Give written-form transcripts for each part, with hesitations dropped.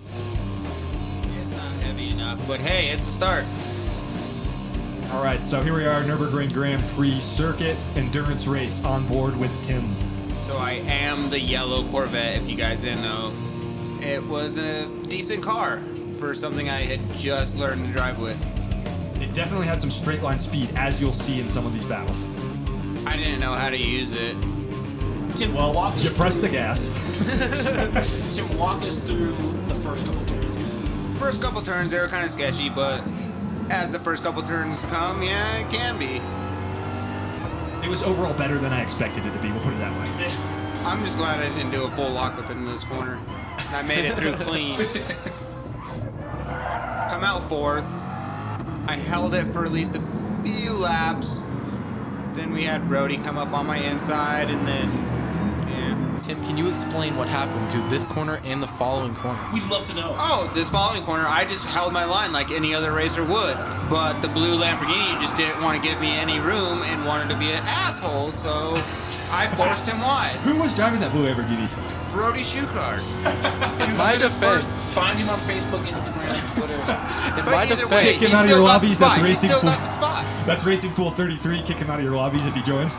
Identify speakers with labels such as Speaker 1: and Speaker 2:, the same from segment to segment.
Speaker 1: It's not heavy enough, but hey, it's a start.
Speaker 2: All right, so here we are, Nurburgring Grand Prix Circuit Endurance Race on board with Tim.
Speaker 1: So I am the yellow Corvette, if you guys didn't know. It was a decent car for something I had just learned to drive with.
Speaker 2: It definitely had some straight line speed, as you'll see in some of these battles.
Speaker 1: I didn't know how to use it.
Speaker 3: Tim, walk us
Speaker 2: You press the gas.
Speaker 3: Tim, walk us through the first couple turns.
Speaker 1: First couple turns, they were kind of sketchy, but as the first couple turns come, yeah, it can be.
Speaker 2: It was overall better than I expected it to be, we'll put it that way.
Speaker 1: I'm just glad I didn't do a full lockup in this corner. I made it through clean. Come out fourth. I held it for at least a few laps. Then we had Brody come up on my inside, and then, yeah.
Speaker 4: Tim, can you explain what happened to this corner and the following corner?
Speaker 3: We'd love to know.
Speaker 1: Oh, this following corner, I just held my line like any other racer would. But the blue Lamborghini just didn't want to give me any room and wanted to be an asshole, so I forced him wide.
Speaker 2: Who was driving that blue Lamborghini?
Speaker 1: Brody Shoecard.
Speaker 4: In my defense,
Speaker 3: Find him on Facebook, Instagram, Twitter.
Speaker 4: in
Speaker 1: But
Speaker 4: my
Speaker 1: either way,
Speaker 4: defense,
Speaker 2: Kick him
Speaker 1: he
Speaker 2: out of
Speaker 1: still
Speaker 2: your
Speaker 1: got
Speaker 2: lobbies,
Speaker 1: the spot.
Speaker 2: that's
Speaker 1: He
Speaker 2: Racing
Speaker 1: still
Speaker 2: Fool.
Speaker 1: got the spot.
Speaker 2: That's Racing Fool 33, kick him out of your lobbies if he joins.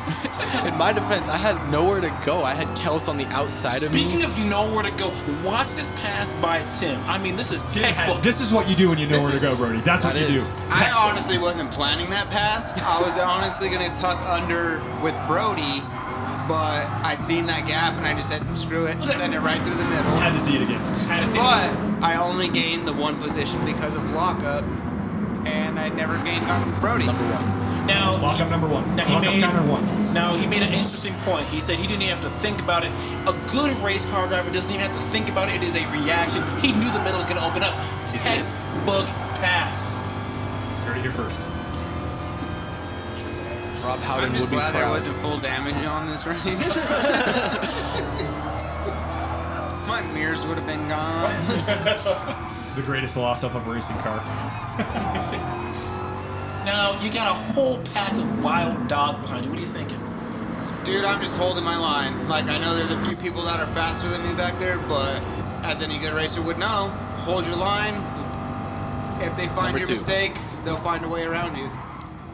Speaker 4: in my defense, I had nowhere to go. I had Kels on the outside of me.
Speaker 3: Speaking of nowhere to go, watch this pass by Tim. I mean, this is textbook.
Speaker 2: This is what you do when you know
Speaker 1: This
Speaker 2: where to
Speaker 1: is-
Speaker 2: go, Brody. That's what
Speaker 4: That
Speaker 2: you
Speaker 4: is.
Speaker 2: do.
Speaker 1: I
Speaker 2: Textbook.
Speaker 1: honestly wasn't planning that pass. I was honestly going to tuck under with Brody, but I seen that gap and I just said, screw it, send it right through the middle.
Speaker 2: Had to see it again.
Speaker 1: But I only gained the one position because of lockup, and I never gained on Brody.
Speaker 4: Number one.
Speaker 3: Now,
Speaker 2: Lockup number one.
Speaker 3: Now
Speaker 2: Lockup counter one.
Speaker 3: Now he made an interesting point. He said he didn't even have to think about it. A good race car driver doesn't even have to think about it. It is a reaction. He knew the middle was going to open up. Textbook pass.
Speaker 2: Heard it here first.
Speaker 4: Rob Howden
Speaker 1: I'm
Speaker 4: would
Speaker 1: just
Speaker 4: be
Speaker 1: glad there
Speaker 4: proud.
Speaker 1: wasn't full damage on this race. My mirrors would have been gone.
Speaker 2: The greatest loss off of a racing car.
Speaker 3: Now, you got a whole pack of wild dog behind you. What are you thinking?
Speaker 1: Dude, I'm just holding my line. Like, I know there's a few people that are faster than me back there, but as any good racer would know, hold your line. If they find
Speaker 4: Number
Speaker 1: your
Speaker 4: two.
Speaker 1: mistake, they'll find a way around you.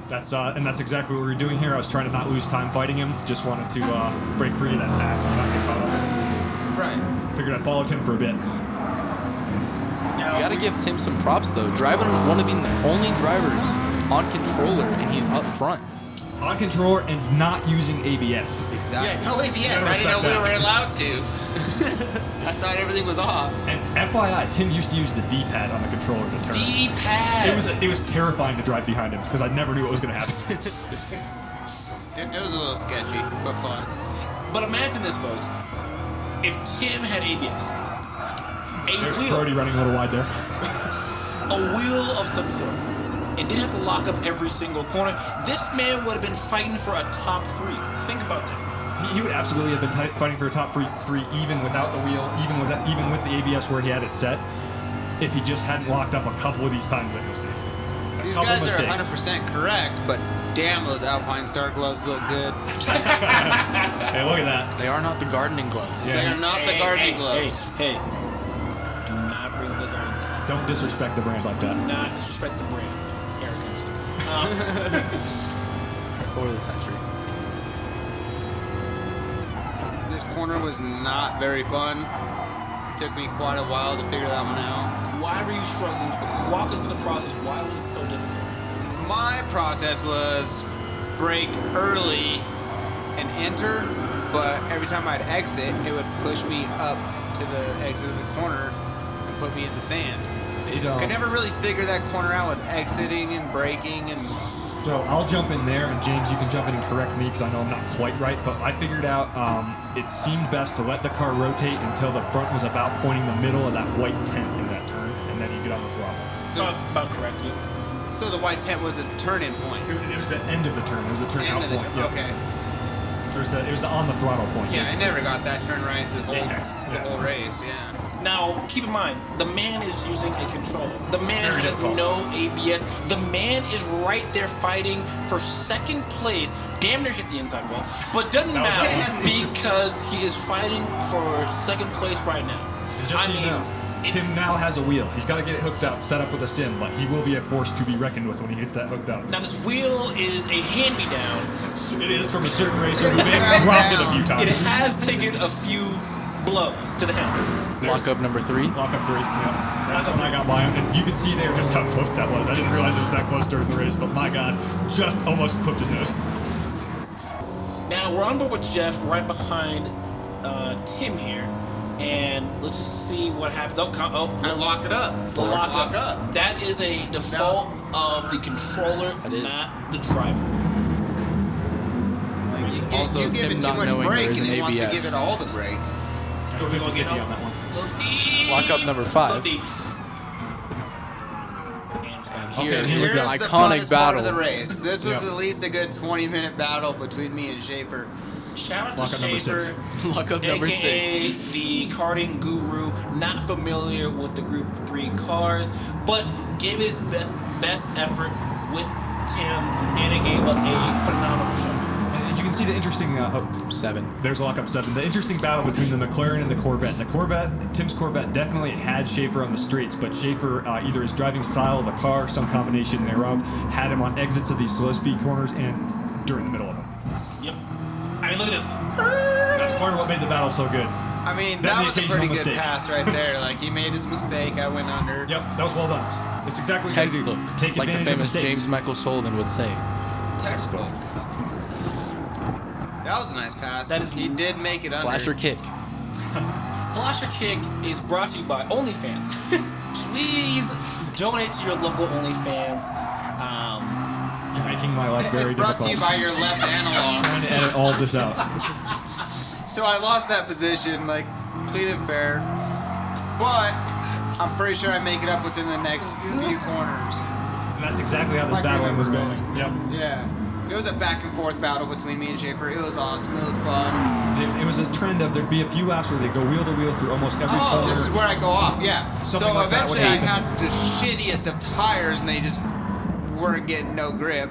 Speaker 2: That's exactly what we were doing here. I was trying to not lose time fighting him. Just wanted to break free of that pack and not get caught up.
Speaker 1: Right.
Speaker 2: Figured I'd follow Tim for a bit.
Speaker 3: Now,
Speaker 4: You gotta give Tim some props though. Driving one of being the only drivers on controller, and he's up front.
Speaker 2: On controller and not using ABS.
Speaker 4: Exactly.
Speaker 1: Yeah, no ABS.
Speaker 2: Gotta
Speaker 1: I didn't know we
Speaker 2: respect
Speaker 1: were
Speaker 2: that.
Speaker 1: allowed to. I thought everything was off.
Speaker 2: And FYI, Tim used to use the D-pad on the controller to turn.
Speaker 3: D-pad.
Speaker 2: It was terrifying to drive behind him because I never knew what was going to happen.
Speaker 1: It was a little sketcy, but fun.
Speaker 3: But imagine this, folks. If Tim had ABS,
Speaker 2: There's Brody running a little wide there.
Speaker 3: a wheel of some sort, and didn't have to lock up every single corner, this man would have been fighting for a top three. Think about that.
Speaker 2: He would absolutely have been fighting for a top three even without the wheel, even with the ABS where he had it set, if he just hadn't locked up a couple of these times that you'll see.
Speaker 1: These
Speaker 2: couple
Speaker 1: guys are
Speaker 2: mistakes.
Speaker 1: 100% correct, but damn, those Alpine Star gloves look good.
Speaker 2: Hey, look at that.
Speaker 4: They are not the gardening gloves.
Speaker 2: Yeah.
Speaker 1: They are not the gardening gloves.
Speaker 3: Hey, do not bring the gardening gloves.
Speaker 2: Don't disrespect the brand like
Speaker 3: Do
Speaker 2: that.
Speaker 3: not disrespect the brand. Eric Emerson.
Speaker 4: Quarter of the century.
Speaker 1: This corner was not very fun. It took me quite a while to figure that one out.
Speaker 3: Why were you struggling? Walk us through the process. Why was it so difficult?
Speaker 1: My process was brake early and enter, but every time I'd exit, it would push me up to the exit of the corner and put me in the sand. Could never really figure that corner out with exiting and braking and...
Speaker 2: So I'll jump in there, and James, you can jump in and correct me because I know I'm not quite right, but I figured out it seemed best to let the car rotate until the front was about pointing the middle of that white tent in that turn, and then you get on the throttle.
Speaker 1: So,
Speaker 3: About correct, yeah.
Speaker 1: so the white tent was the turn-in point.
Speaker 2: It was the end of the turn. It was the turn
Speaker 1: End
Speaker 2: out
Speaker 1: of the
Speaker 2: point.
Speaker 1: turn.
Speaker 2: Yep.
Speaker 1: Okay.
Speaker 2: It was the on the throttle point.
Speaker 1: Yeah, I
Speaker 2: basically.
Speaker 1: never got that turn right the whole race, yeah.
Speaker 3: Now, keep in mind, the man is using a controller. The man
Speaker 2: Very
Speaker 3: has
Speaker 2: difficult.
Speaker 3: no ABS. The man is right there fighting for second place. Damn near hit the inside wall. But doesn't
Speaker 2: That was
Speaker 3: matter
Speaker 1: happening.
Speaker 3: because he is fighting for second place right now.
Speaker 2: And just so you know, Tim now has a wheel. He's got to get it hooked up, set up with a sim, but he will be a force to be reckoned with when he gets that hooked up.
Speaker 3: Now, this wheel is a hand-me-down.
Speaker 2: It is from a certain racer who may have dropped it a few times.
Speaker 3: It has taken a few blows to the head.
Speaker 4: Lockup number 3.
Speaker 2: Lockup 3, yeah. That's when I got by him. And you can see there just how close that was. I didn't realize it was that close during the race, but my God, just almost clipped his nose.
Speaker 3: Now, we're on board with Jeff right behind Tim here. And let's just see what happens.
Speaker 1: I lock it up.
Speaker 3: The lock up. That is a default of the controller, not the driver.
Speaker 4: Also,
Speaker 1: you give
Speaker 4: Tim
Speaker 1: it
Speaker 4: not
Speaker 1: too much
Speaker 4: knowing
Speaker 1: brake
Speaker 4: there's
Speaker 1: and
Speaker 4: an
Speaker 1: he wants to
Speaker 4: ABS.
Speaker 1: give it all the brake.
Speaker 3: We're going to get
Speaker 2: 50 on that one.
Speaker 4: Lockup number 5. Here's the
Speaker 1: funnest
Speaker 4: iconic
Speaker 1: part of
Speaker 4: battle.
Speaker 1: the race. This was
Speaker 2: Yep.
Speaker 1: at least a good 20-minute battle between me and Schaefer.
Speaker 3: Shout out
Speaker 2: Lockup
Speaker 3: to
Speaker 2: number
Speaker 3: Schaefer,
Speaker 2: 6.
Speaker 4: Lockup number
Speaker 3: aka
Speaker 4: 6.
Speaker 3: the karting guru, not familiar with the Group 3 cars, but gave his best effort with Tim, and it gave us a phenomenal show.
Speaker 2: And you can see the interesting...
Speaker 4: 7.
Speaker 2: There's lockup 7. The interesting battle between the McLaren and the Corvette. The Corvette, Tim's Corvette definitely had Schaefer on the streets, but Schaefer, either his driving style, the car, some combination thereof, had him on exits of these slow-speed corners and during the middle of them.
Speaker 3: Yep. I mean, look at
Speaker 2: That's part of what made the battle so good.
Speaker 1: I mean,
Speaker 2: Then
Speaker 1: that
Speaker 2: the
Speaker 1: was a
Speaker 2: occasional
Speaker 1: pretty good
Speaker 2: mistake.
Speaker 1: pass right there. Like, he made his mistake. I went under.
Speaker 2: Yep, that was well done. It's exactly what you
Speaker 4: Textbook.
Speaker 2: gotta do. Take
Speaker 4: Like the
Speaker 2: advantage of
Speaker 4: famous
Speaker 2: mistakes.
Speaker 4: James Michael Sullivan would say.
Speaker 1: Textbook. That was a nice pass.
Speaker 3: That is-
Speaker 1: He did make it under.
Speaker 4: Flasher kick.
Speaker 3: Flasher Kick is brought to you by OnlyFans. Please donate to your local OnlyFans.
Speaker 2: You're making my life very
Speaker 1: It's brought
Speaker 2: difficult.
Speaker 1: to you by your left analog.
Speaker 2: Trying to edit all this out.
Speaker 1: So I lost that position, like, clean and fair. But I'm pretty sure I make it up within the next few corners.
Speaker 2: And that's exactly how this
Speaker 1: Like
Speaker 2: battling was
Speaker 1: remember
Speaker 2: going. Yep.
Speaker 1: Yeah. It was a back and forth battle between me and Schaefer. It was awesome. It was fun.
Speaker 2: It was a trend of there'd be a few laps where they go wheel to wheel through almost every
Speaker 1: Oh,
Speaker 2: corner.
Speaker 1: this is where I go off, yeah.
Speaker 2: Something
Speaker 1: so
Speaker 2: like that would
Speaker 1: eventually I
Speaker 2: happen.
Speaker 1: had the shittiest of tires and they just weren't getting no grip.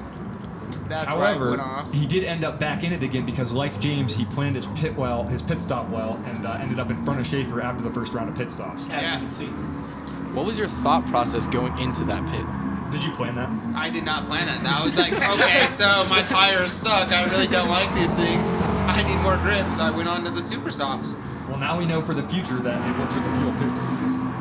Speaker 1: That's where I
Speaker 2: However,
Speaker 1: went off.
Speaker 2: he did end up back in it again because, like James, he planned his pit stop well, and ended up in front of Schaefer after the first round of pit stops.
Speaker 3: As
Speaker 1: Yeah.
Speaker 3: you can see.
Speaker 4: What was your thought process going into that pit?
Speaker 2: Did you plan that?
Speaker 1: I did not plan that. I was like, okay, so my tires suck. I really don't like these things. I need more grip, so I went on to the Super Softs.
Speaker 2: Well, now we know for the future that it works with the fuel too.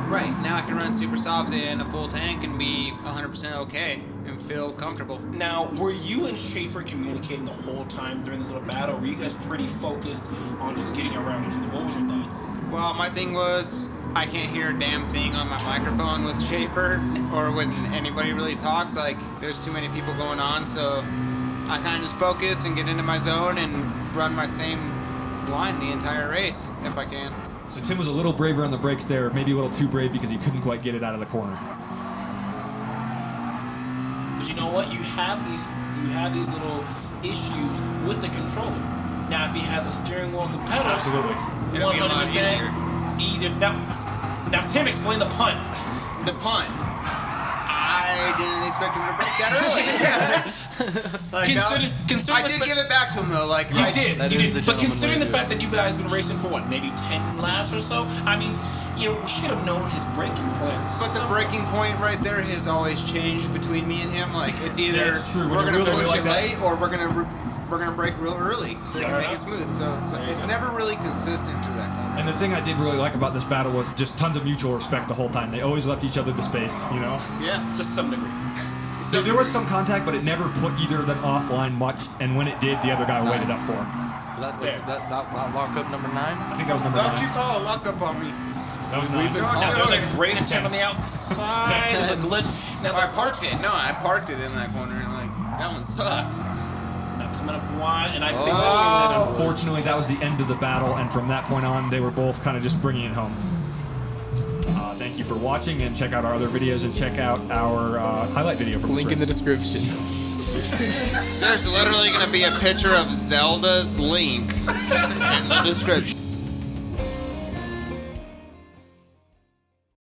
Speaker 1: Right, now I can run Super Softs in a full tank and be 100% okay and feel comfortable.
Speaker 3: Now, were you and Schaefer communicating the whole time during this little battle? Or were you guys pretty focused on just getting around each other? What was your thoughts?
Speaker 1: Well, my thing was, I can't hear a damn thing on my microphone with Schaefer or when anybody really talks. Like, there's too many people going on, so I kind of just focus and get into my zone and run my same line the entire race, if I can.
Speaker 2: So Tim was a little braver on the brakes there, maybe a little too brave because he couldn't quite get it out of the corner.
Speaker 3: But you know what? You have these little issues with the controller. Now, if he has a steering wheel and some pedals,
Speaker 2: Absolutely.
Speaker 1: It'll be a lot
Speaker 3: 100% easier. Now, Tim, explain the punt.
Speaker 1: The punt. I didn't expect him to break that early. Like,
Speaker 3: Consider
Speaker 1: I
Speaker 3: the
Speaker 1: did
Speaker 3: fa-
Speaker 1: give it back to him though. Like
Speaker 3: You
Speaker 1: I
Speaker 3: did,
Speaker 4: That
Speaker 3: you
Speaker 4: is
Speaker 3: did.
Speaker 4: the
Speaker 3: But
Speaker 4: gentleman
Speaker 3: considering
Speaker 4: way
Speaker 3: the
Speaker 4: to do
Speaker 3: fact that you guys been racing for what, maybe 10 laps or so, I mean, you should have known his braking points.
Speaker 1: But the breaking point right there has always changed between me and him. Like it's either
Speaker 2: Yeah, it's true. When
Speaker 1: we're
Speaker 2: you're
Speaker 1: gonna
Speaker 2: really
Speaker 1: push
Speaker 2: like
Speaker 1: it
Speaker 2: that-
Speaker 1: late or we're gonna break real early so we
Speaker 3: Yeah,
Speaker 1: can make
Speaker 3: right.
Speaker 1: it smooth. So it's never really consistent through that corner.
Speaker 2: And the thing I did really like about this battle was just tons of mutual respect the whole time. They always left each other the space, you know?
Speaker 1: Yeah.
Speaker 3: to some degree.
Speaker 2: So there was some contact, but it never put either of them offline much, and when it did, the other guy waited up for him.
Speaker 4: That was that lockup number 9.
Speaker 2: I think that was number
Speaker 1: Don't
Speaker 2: 9.
Speaker 1: you call a luck up on me?
Speaker 2: That was 9.
Speaker 3: Now, there was a great attempt
Speaker 2: 10.
Speaker 3: on the outside. There's a glitch. Now,
Speaker 1: I parked it. No, I parked it in that corner and like that one sucked.
Speaker 3: now coming up wide, and I think
Speaker 1: Oh.
Speaker 2: Unfortunately, that was the end of the battle, and from that point on, they were both kind of just bringing it home. Thank you for watching, and check out our other videos, and check out our highlight video from
Speaker 4: Link in the
Speaker 2: this race.
Speaker 4: description.
Speaker 1: There's literally gonna be a picture of Zelda's Link in the description.